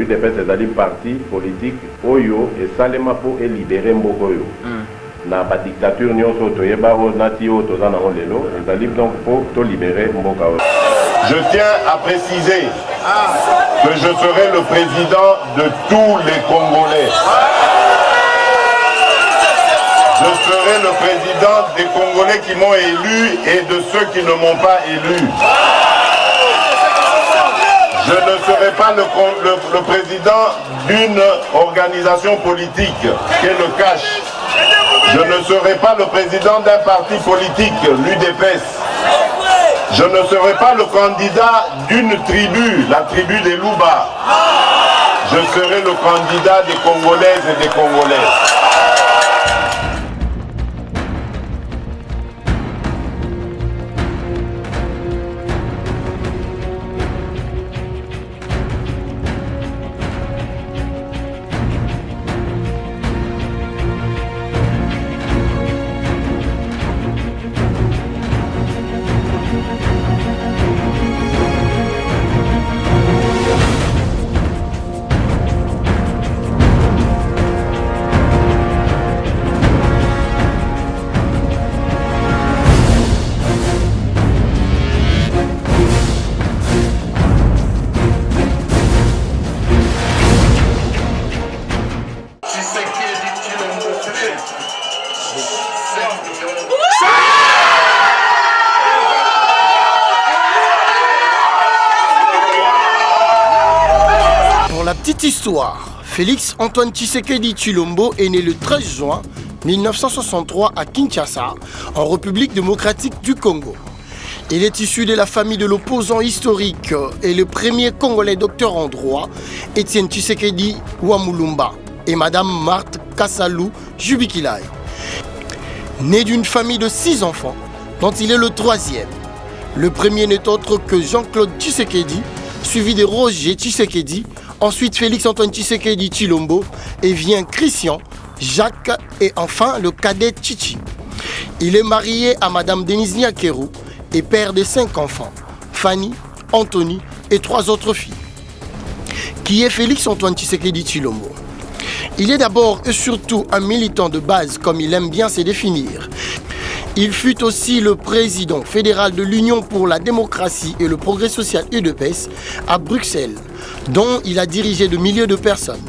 UDPS ezali parti politique oyo esalema pour libérer mboko oyo na ba dictature nyonso toyeba o nati o tozana o lelo ezali donc pour to libérer mboka oyo. Je tiens à préciser que je serai le président de tous les Congolais. Je serai le président des Congolais qui m'ont élu et de ceux qui ne m'ont pas élu. Je ne serai pas le président d'une organisation politique qui est le CACH. Je ne serai pas le président d'un parti politique, l'UDPS. Je ne serai pas le candidat d'une tribu, la tribu des Louba. Je serai le candidat des Congolaises et des Congolais. Pour la petite histoire, Félix Antoine Tshisekedi Tshilombo est né le 13 juin 1963 à Kinshasa, en République démocratique du Congo. Il est issu de la famille de l'opposant historique et le premier Congolais docteur en droit, Étienne Tshisekedi Wamulumba, et Madame Marthe Kassalou Jubikilai. Né d'une famille de 6 enfants, dont il est le 3e. Le premier n'est autre que Jean-Claude Tshisekedi, suivi de Roger Tshisekedi, ensuite Félix Antoine Tshisekedi Tshilombo, et vient Christian, Jacques et enfin le cadet Tchichi. Il est marié à Madame Denise Nyakeru et père de 5 enfants, Fanny, Anthony et 3 autres filles. Qui est Félix Antoine Tshisekedi Tshilombo? Il est d'abord et surtout un militant de base, comme il aime bien se définir. Il fut aussi le président fédéral de l'Union pour la démocratie et le progrès social UDPS à Bruxelles, dont il a dirigé de milliers de personnes.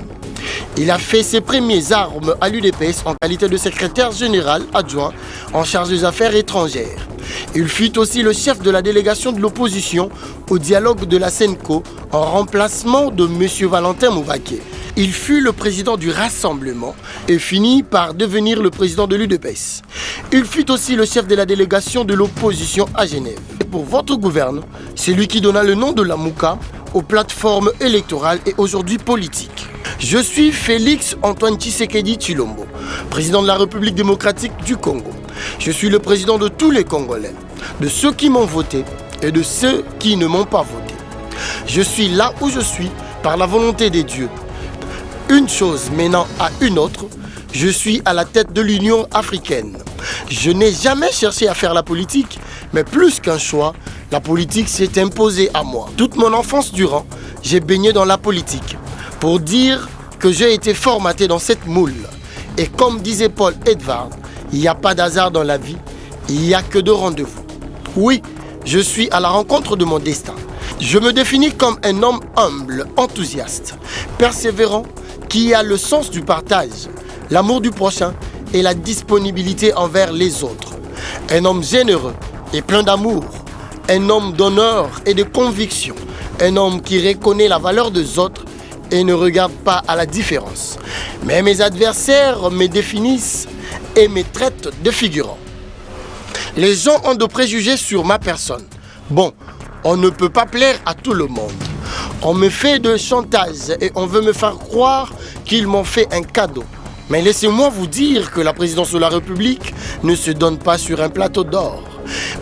Il a fait ses premières armes à l'UDPS en qualité de secrétaire général adjoint en charge des affaires étrangères. Il fut aussi le chef de la délégation de l'opposition au dialogue de la SENCO en remplacement de M. Valentin Moubaké. Il fut le président du Rassemblement et finit par devenir le président de l'UDPS. Il fut aussi le chef de la délégation de l'opposition à Genève. Et pour votre gouverne, c'est lui qui donna le nom de la Mouka aux plateformes électorales et aujourd'hui politiques. Je suis Félix Antoine Tshisekedi Tshilombo, président de la République démocratique du Congo. Je suis le président de tous les Congolais, de ceux qui m'ont voté et de ceux qui ne m'ont pas voté. Je suis là où je suis par la volonté des dieux. Une chose menant à une autre, je suis à la tête de l'Union africaine. Je n'ai jamais cherché à faire la politique, mais plus qu'un choix, la politique s'est imposée à moi. Toute mon enfance durant, j'ai baigné dans la politique. Pour dire que j'ai été formaté dans cette moule. Et comme disait Paul Edvard, il n'y a pas d'hasard dans la vie, il n'y a que de rendez-vous. Oui, je suis à la rencontre de mon destin. Je me définis comme un homme humble, enthousiaste, persévérant, qui a le sens du partage, l'amour du prochain et la disponibilité envers les autres. Un homme généreux et plein d'amour, un homme d'honneur et de conviction, un homme qui reconnaît la valeur des autres et ne regarde pas à la différence. Mais mes adversaires me définissent et me traitent de figurant. Les gens ont de préjugés sur ma personne. Bon, on ne peut pas plaire à tout le monde. On me fait de chantage et on veut me faire croire qu'ils m'ont fait un cadeau. Mais laissez-moi vous dire que la présidence de la République ne se donne pas sur un plateau d'or.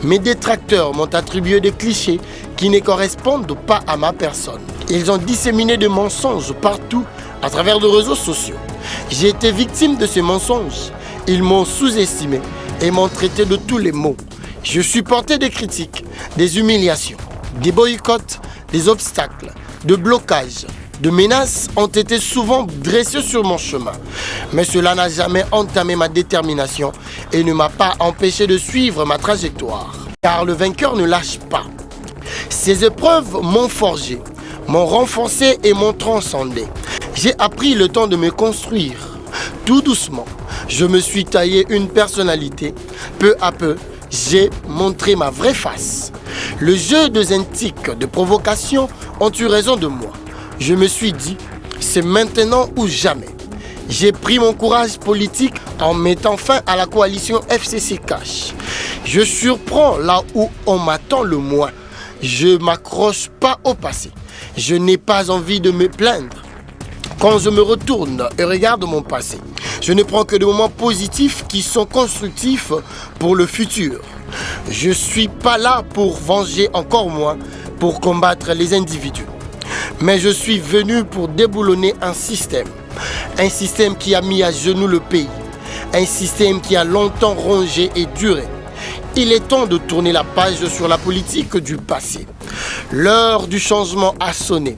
Mes détracteurs m'ont attribué des clichés qui ne correspondent pas à ma personne. Ils ont disséminé des mensonges partout à travers les réseaux sociaux. J'ai été victime de ces mensonges. Ils m'ont sous-estimé et m'ont traité de tous les maux. Je supportais des critiques, des humiliations, des boycotts, des obstacles, de blocages, de menaces ont été souvent dressées sur mon chemin. Mais cela n'a jamais entamé ma détermination et ne m'a pas empêché de suivre ma trajectoire. Car le vainqueur ne lâche pas. Ces épreuves m'ont forgé, m'ont renforcé et m'ont transcendé. J'ai appris le temps de me construire. Tout doucement, je me suis taillé une personnalité. Peu à peu, j'ai montré ma vraie face. Le jeu de Zentik, de provocation, ont eu raison de moi. Je me suis dit, c'est maintenant ou jamais. J'ai pris mon courage politique en mettant fin à la coalition FCC Cash. Je surprends là où on m'attend le moins. Je ne m'accroche pas au passé. Je n'ai pas envie de me plaindre. Quand je me retourne et regarde mon passé, je ne prends que des moments positifs qui sont constructifs pour le futur. Je ne suis pas là pour venger, encore moins pour combattre les individus. Mais je suis venu pour déboulonner un système qui a mis à genoux le pays, un système qui a longtemps rongé et duré. Il est temps de tourner la page sur la politique du passé. L'heure du changement a sonné.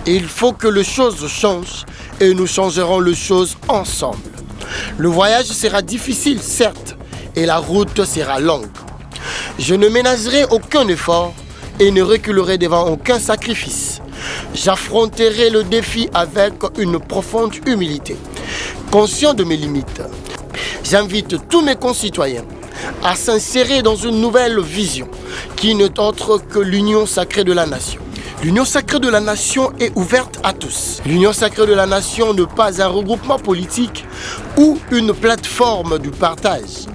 Il faut que les choses changent et nous changerons les choses ensemble. Le voyage sera difficile, certes, et la route sera longue. Je ne ménagerai aucun effort et ne reculerai devant aucun sacrifice. J'affronterai le défi avec une profonde humilité, conscient de mes limites. J'invite tous mes concitoyens à s'insérer dans une nouvelle vision qui n'est autre que l'union sacrée de la nation. L'union sacrée de la nation est ouverte à tous. L'union sacrée de la nation n'est pas un regroupement politique ou une plateforme du partage.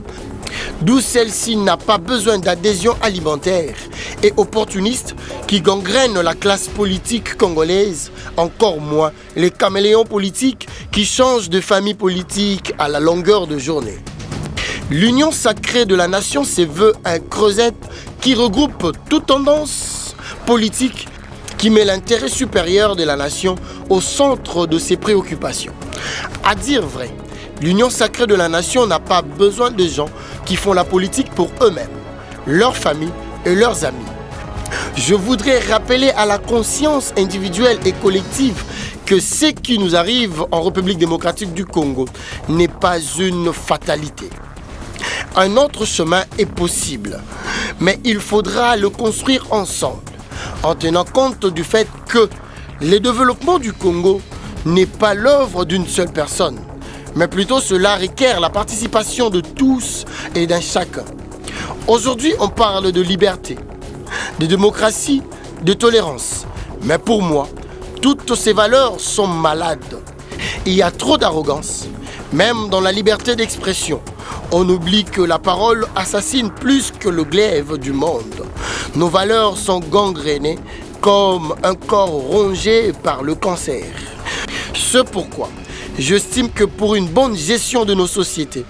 D'où celle-ci n'a pas besoin d'adhésion alimentaire et opportuniste qui gangrène la classe politique congolaise, encore moins les caméléons politiques qui changent de famille politique à la longueur de journée. L'union sacrée de la nation se veut un creuset qui regroupe toute tendance politique qui met l'intérêt supérieur de la nation au centre de ses préoccupations. À dire vrai, l'union sacrée de la nation n'a pas besoin de gens qui font la politique pour eux-mêmes, leurs familles et leurs amis. Je voudrais rappeler à la conscience individuelle et collective que ce qui nous arrive en République démocratique du Congo n'est pas une fatalité. Un autre chemin est possible, mais il faudra le construire ensemble, en tenant compte du fait que le développement du Congo n'est pas l'œuvre d'une seule personne, mais plutôt cela requiert la participation de tous et d'un chacun. Aujourd'hui, on parle de liberté, de démocratie, de tolérance, mais pour moi, toutes ces valeurs sont malades. Il y a trop d'arrogance, même dans la liberté d'expression. On oublie que la parole assassine plus que le glaive du monde. Nos valeurs sont gangrénées comme un corps rongé par le cancer. C'est pourquoi j'estime que pour une bonne gestion de nos sociétés,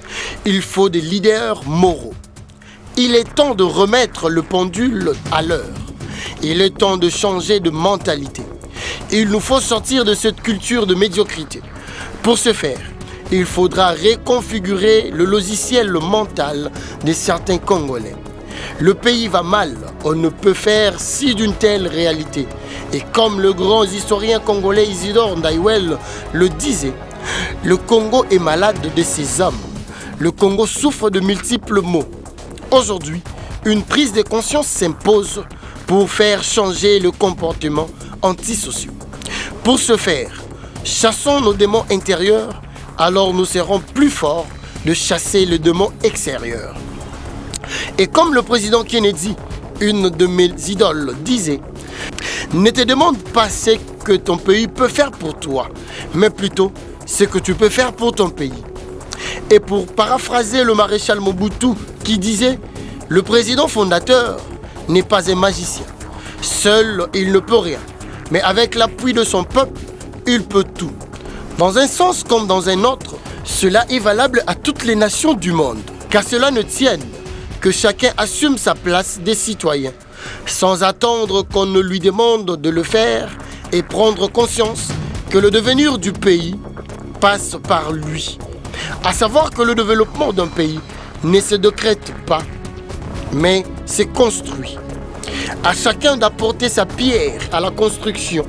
il faut des leaders moraux. Il est temps de remettre le pendule à l'heure. Il est temps de changer de mentalité. Il nous faut sortir de cette culture de médiocrité. Pour ce faire, il faudra reconfigurer le logiciel mental de certains Congolais. Le pays va mal, on ne peut faire si d'une telle réalité. Et comme le grand historien congolais Isidore Ndaïwel le disait, le Congo est malade de ses hommes. Le Congo souffre de multiples maux. Aujourd'hui, une prise de conscience s'impose pour faire changer le comportement antisocial. Pour ce faire, chassons nos démons intérieurs, alors nous serons plus forts de chasser les démons extérieurs. Et comme le président Kennedy, une de mes idoles, disait, ne te demande pas ce que ton pays peut faire pour toi, mais plutôt ce que tu peux faire pour ton pays. Et pour paraphraser le maréchal Mobutu qui disait, le président fondateur n'est pas un magicien. Seul, il ne peut rien. Mais avec l'appui de son peuple, il peut tout. Dans un sens comme dans un autre, cela est valable à toutes les nations du monde. Qu'à cela ne tienne, que chacun assume sa place des citoyens, sans attendre qu'on ne lui demande de le faire et prendre conscience que le devenir du pays passe par lui. À savoir que le développement d'un pays ne se décrète pas, mais se construit. À chacun d'apporter sa pierre à la construction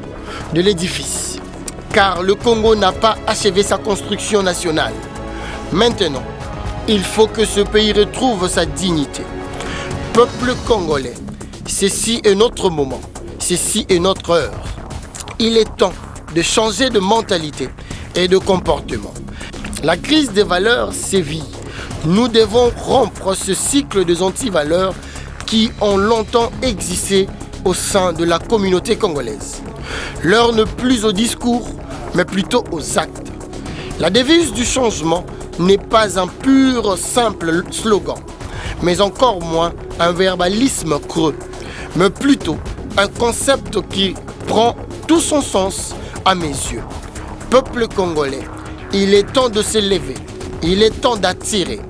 de l'édifice, car le Congo n'a pas achevé sa construction nationale. Maintenant, il faut que ce pays retrouve sa dignité. Peuple congolais, ceci est notre moment, ceci est notre heure. Il est temps de changer de mentalité et de comportement. La crise des valeurs sévit. Nous devons rompre ce cycle des antivaleurs qui ont longtemps existé au sein de la communauté congolaise. L'heure n'est plus au discours, mais plutôt aux actes. La devise du changement n'est pas un pur simple slogan, mais encore moins un verbalisme creux, mais plutôt un concept qui prend tout son sens à mes yeux. Peuple congolais, il est temps de se lever, il est temps d'attirer,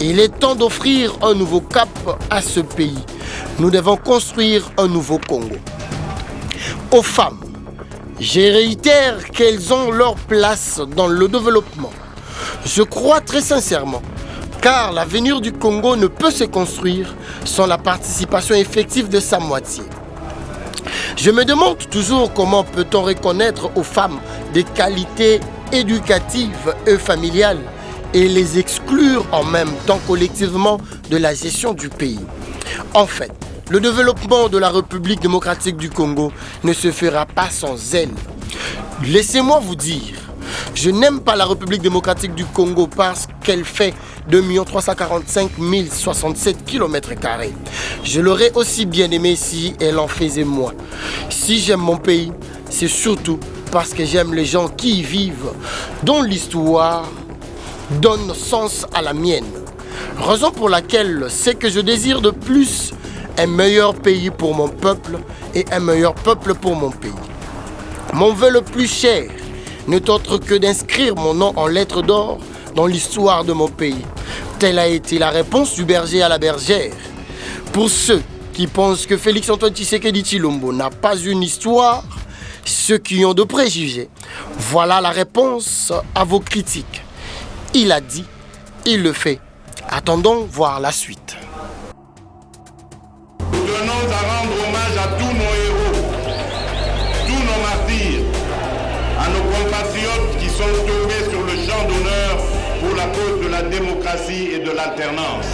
il est temps d'offrir un nouveau cap à ce pays. Nous devons construire un nouveau Congo. Aux femmes, je réitère qu'elles ont leur place dans le développement. Je crois très sincèrement, car l'avenir du Congo ne peut se construire sans la participation effective de sa moitié. Je me demande toujours comment peut-on reconnaître aux femmes des qualités éducatives et familiales et les exclure en même temps collectivement de la gestion du pays. En fait, le développement de la République démocratique du Congo ne se fera pas sans elle. Laissez-moi vous dire, je n'aime pas la République démocratique du Congo parce qu'elle fait 2 345 067 km². Je l'aurais aussi bien aimé si elle en faisait moins. Si j'aime mon pays, c'est surtout parce que j'aime les gens qui y vivent, dont l'histoire donne sens à la mienne. Raison pour laquelle c'est que je désire de plus un meilleur pays pour mon peuple et un meilleur peuple pour mon pays. Mon vœu le plus cher n'est autre que d'inscrire mon nom en lettres d'or dans l'histoire de mon pays. Telle a été la réponse du berger à la bergère. Pour ceux qui pensent que Félix-Antoine Tshisekedi Tshilombo n'a pas une histoire, ceux qui ont de préjugés, voilà la réponse à vos critiques. Il a dit, il le fait. Attendons voir la suite. Nous tenons à rendre hommage à tous nos héros, tous nos martyrs, à nos compatriotes qui sont tombés sur le champ d'honneur pour la cause de la démocratie et de l'alternance.